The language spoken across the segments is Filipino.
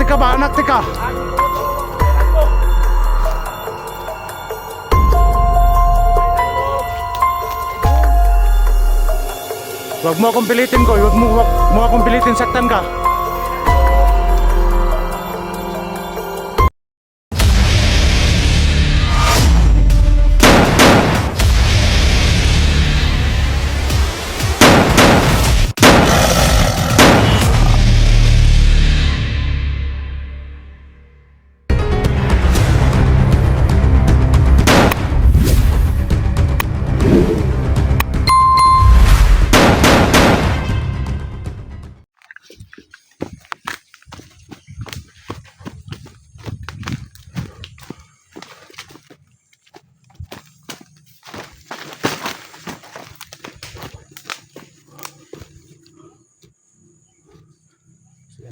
ka ba anak tika? Huwag mo akong pilitin ko, huwag mo akong pilitin, saktan ka.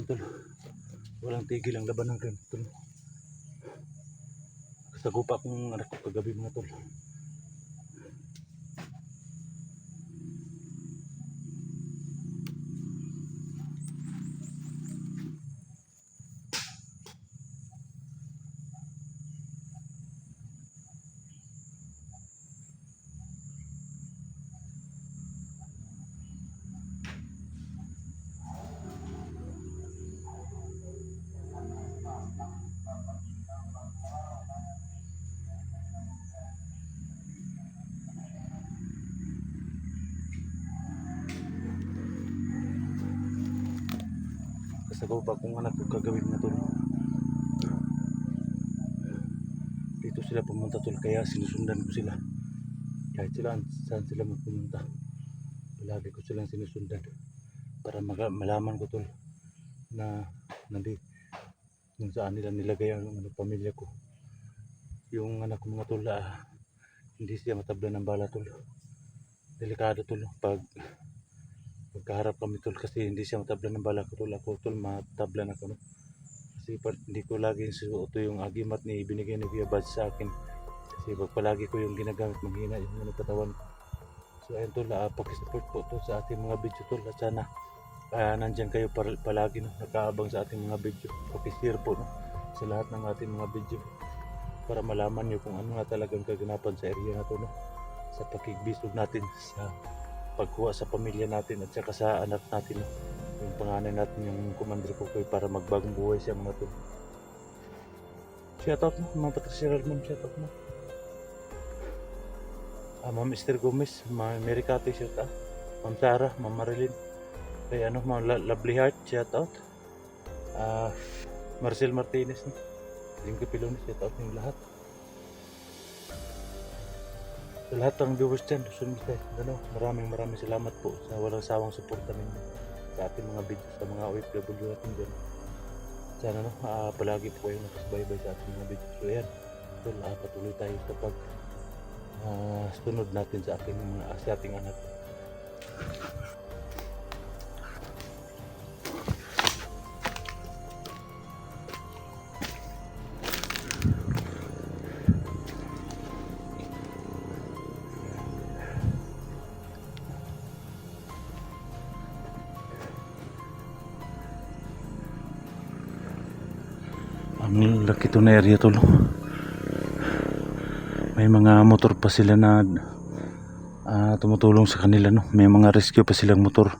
Tol, walang tigil ang laban ng tol. Sagupa akong anak ko kagabi mga tol. Sagupa akong anak ko kagabi mga tol. Dito sila pumunta tol, kaya sinusundan ko sila. Kahit sila saan sila magpumunta, palagi ko silang sinusundan para malaman ko tol na kung saan nila nilagay ang pamilya ko. Yung anak ko mga tol, hindi siya matabla ng bala tol. Delikado tol pagkaharap kami tol, kasi hindi siya matabla ng bala ko tol. Ako tol matabla na ko, no? Kasi hindi ko lagi suoto yung agimat ni binigay ni Kuya Bad sa akin, kasi palagi ko yung ginagamit manghina yung katawan. So ayun tol, pakisupport po to sa ating mga video tol, at sana nandyan kayo palagi, no? Nakaabang sa ating mga video. Pakishare po, no? Sa lahat ng ating mga video para malaman nyo kung ano nga talagang kaganapan sa area na to, no? Sa pakigbisog natin sa pagkuha sa pamilya natin at saka sa anak natin, no? Yung panganay natin, yung Commander Kukoy, para magbagong buhay siya mga tol. Shout out mo mga Patricia Ramon, shout out mo. Ma'am Esther Gomez, Ma'am Mericate, shout out. Ma'am Sarah, Ma'am Marilyn, kay Ma'am Lovely Heart, shout out. Marcel Martinez, no? Lingke Pilones, shout out yung lahat. Sa lahat ng viewers dyan, maraming salamat po sa walang sawang suporta ninyo sa ating mga video, sa mga OFW natin dyan. Sana palagi po kayo nakasubaybay sa ating mga video. So yan, patuloy tayo sa sunod natin sa ating anak. Ang laki to na area tol. May mga motor pa sila na tumutulong sa kanila, no? May mga rescue pa silang motor.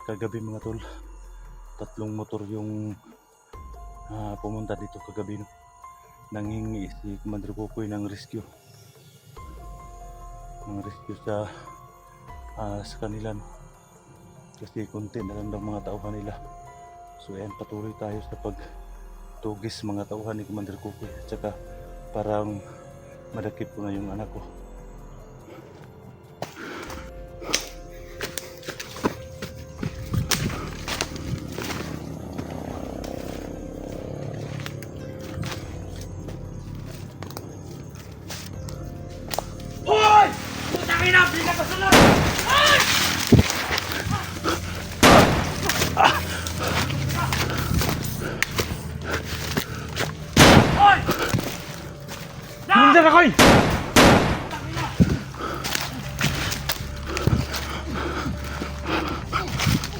Kagabi mga tol, 3 motor yung pumunta dito kagabi, no? Nanghingi si Commander Kukoy ng rescue. Ng rescue sa kanila, no? Kasi konti na lang ng mga tauhan nila. So ayan, patuloy tayo sa pagtugis mga tauhan ni Commander Kukoy. At saka parang madakip ko na yung anak ko. Hoy! Putang ina, bili ka pa sunod! Hoy! Commander Kukoy!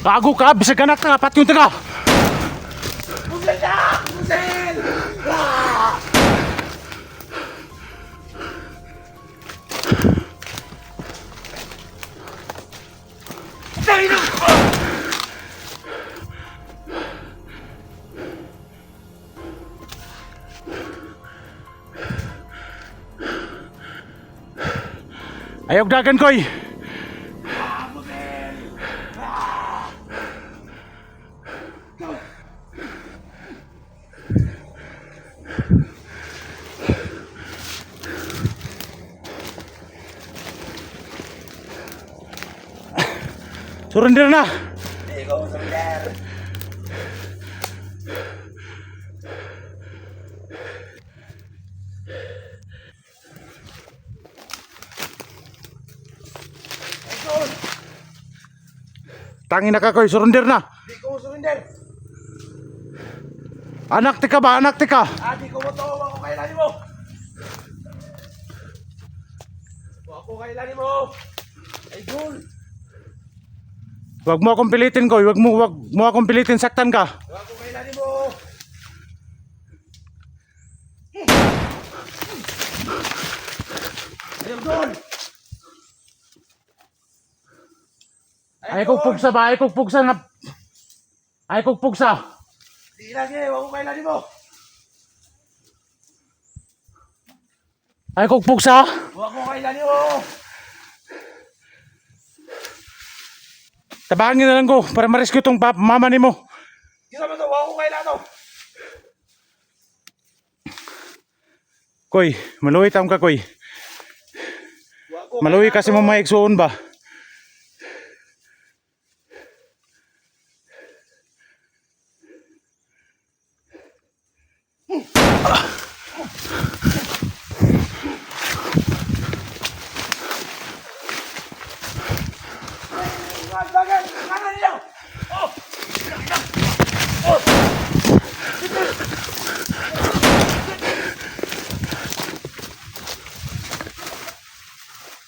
Gago ka, bisag anak na, apat yung taga. Pusil na! Pusil! Ah! Tangina! Ayog dagan koy. Ah, pusil! Ah! Surrender na. Hindi ko surrender! Idol! Tangin na ka koy, surrender na. Hindi ko surrender! Anak tika ba, anak tika. Adi ko mo to, wag ko kailanin mo! Wag ko kailanin mo! Idol! Wag mo akong pilitin koy, wag mo akong pilitin, saktan ka. Wag ko kailanin mo! Idol! Ay kog pugsa ba, ay kog pugsa na. Ay kog pugsa. Di lagi, wag ko kailanin mo! Ay kog pugsa. Wag ko kailanin mo! Tabangin na lang ko para ma-rescue tong mama nimo. Kisa mo to, wag ko kailanin to! Koy, maluwi tam ka koy. Wag ko Maluwi kailanin kasi to. mo maigsuon ba. Wag bagay! Kanan niyo! Oh! Oh!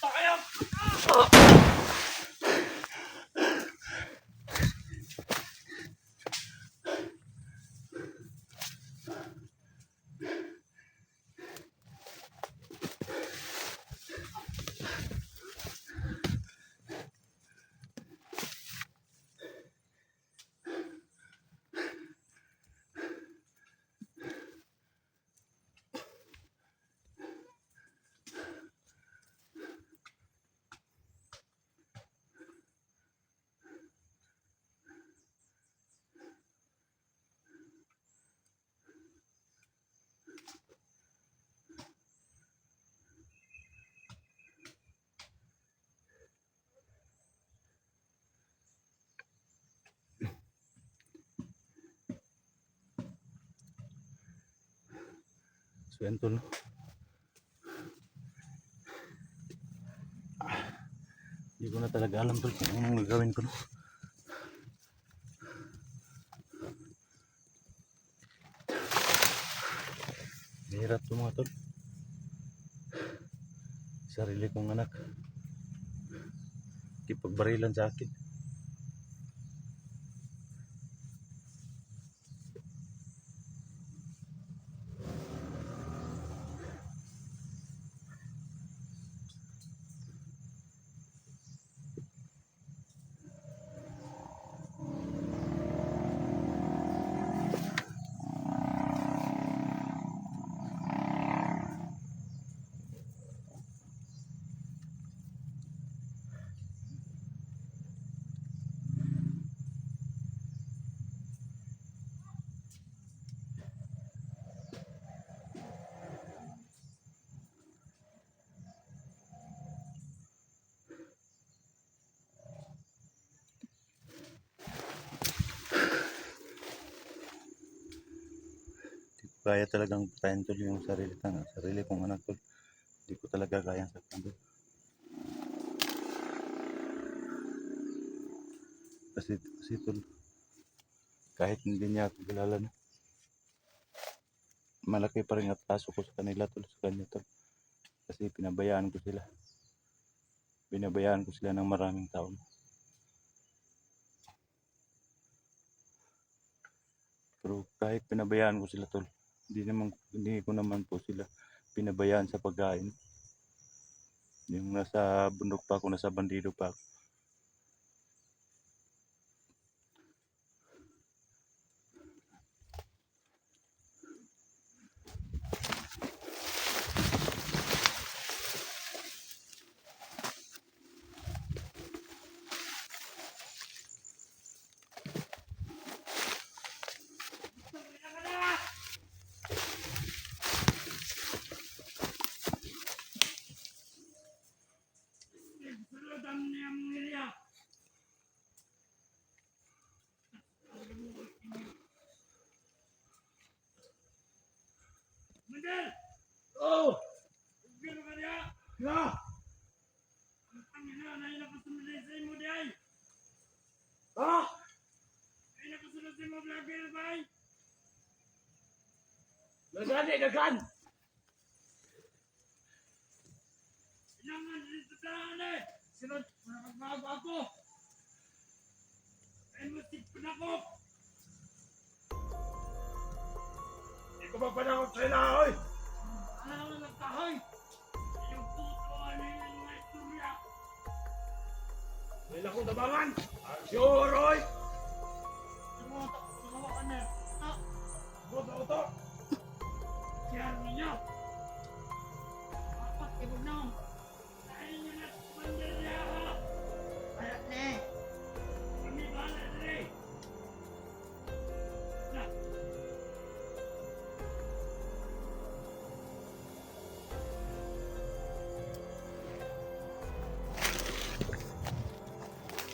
Pakayam! So yan tol. Hindi ko na talaga alam tol kung anong gagawin ko. No? Mahirap to mga tol. Sarili kong anak. Kipagbarilan sa akin. Kaya talagang patayin tol yung sarili kong anak tol. Hindi ko talaga kayang saktan tol. Kasi tol, kahit hindi niya ako kilala no, malaki pa rin ataso ko sa kanila tol, sa kanya tol. Kasi pinabayaan ko sila. Binabayaan ko sila ng maraming taon. Pero kahit pinabayaan ko sila tol, hindi ko naman po sila pinabayaan sa pagkain. Yung nasa bundok pa ako, nasa bandido pa ako. Sulutan niya ang nilya. Mandel! Oh! Biro ka niya? Ya! Ang ina, nahin na kasunod sa imo di ay. Ha? Nahin na kasunod sa imo vlogger ba ay? Nagani, nagan! Inangan dito tahan eh! Sinod, nakagbago ako! Ay mo tipin ako! Hindi ko magpanakot sa ilahoy! Ano na nagkahoy? Yung puto ano yung mga istorya! Dahil akong tabangan! I'm sure, oy! Tumawa ka na! Buto to! Siyar ninyo! Apat, ibog na! Dahil nyo na mandalya ako! Ayak na eh! Kami bahala na eh! Na!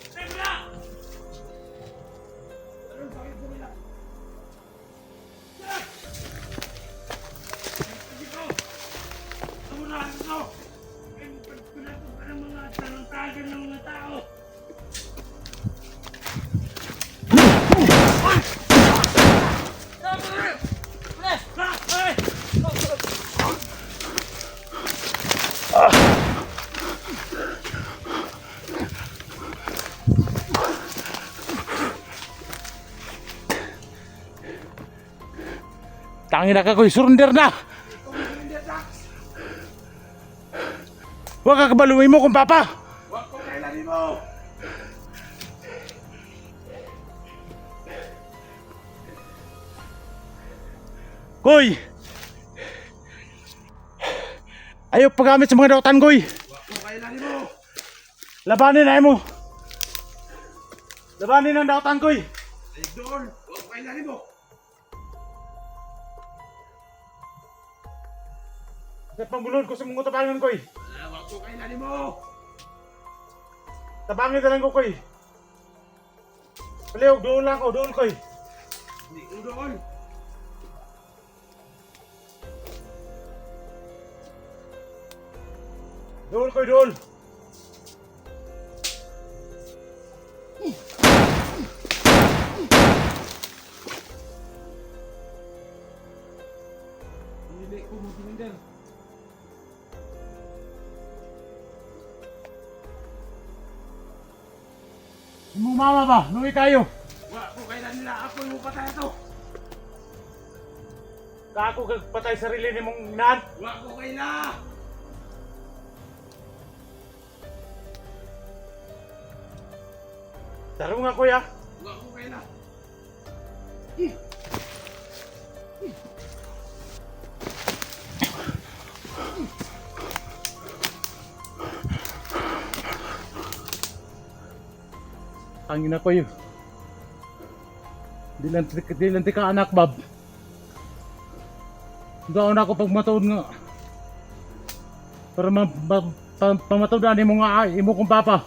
Teka! Anong bakit bumila? Teka! Sige ko! Tumurahan ko! Ay, pagpinato ka ng mga talantagan ng mga tao! Tangin na ka ko'y surrender na! Huwag ka kabaluin mo kung papa! Huwag ko kailanin mo! Koy! Ayaw paggamit sa mga dautan, Koy! Huwag ko kailanin mo! Labanin na mo! Labanin ang dautan, Koy! Daig doon! Huwag ko kailanin mo! Sa pambulod ko sa mga tabangan, Koy! Huwag ko kailanin mo! Tabangin na lang ko, Koy! Paliw, doon lang ko, doon, Koy! Hindi ko doon! Doon, Koy, doon! Hindi ko mo sininder! Yung mama ba? Nuwi tayo! Huwag ko kailan nila! Ako yung patay ito! Kako kagpatay sarili ni mong nan! Huwag ko kailan! Daro nga, Kuya! Huwag ko kailan! Ang ina ko yun. Dilanti ka anak, Bob. Doon ako pag matuod nga. Para pamatudan mo nga imo kong papa.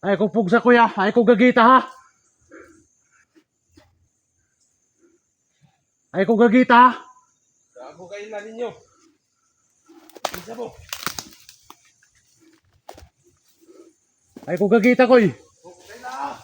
Ay ko pugsa, Kuya. Ay ko gagita, ha. Ay ko gagita, ha. Huwag ko kailan ninyo! Isa mo! Ay ko gagita ko eh. Okay na.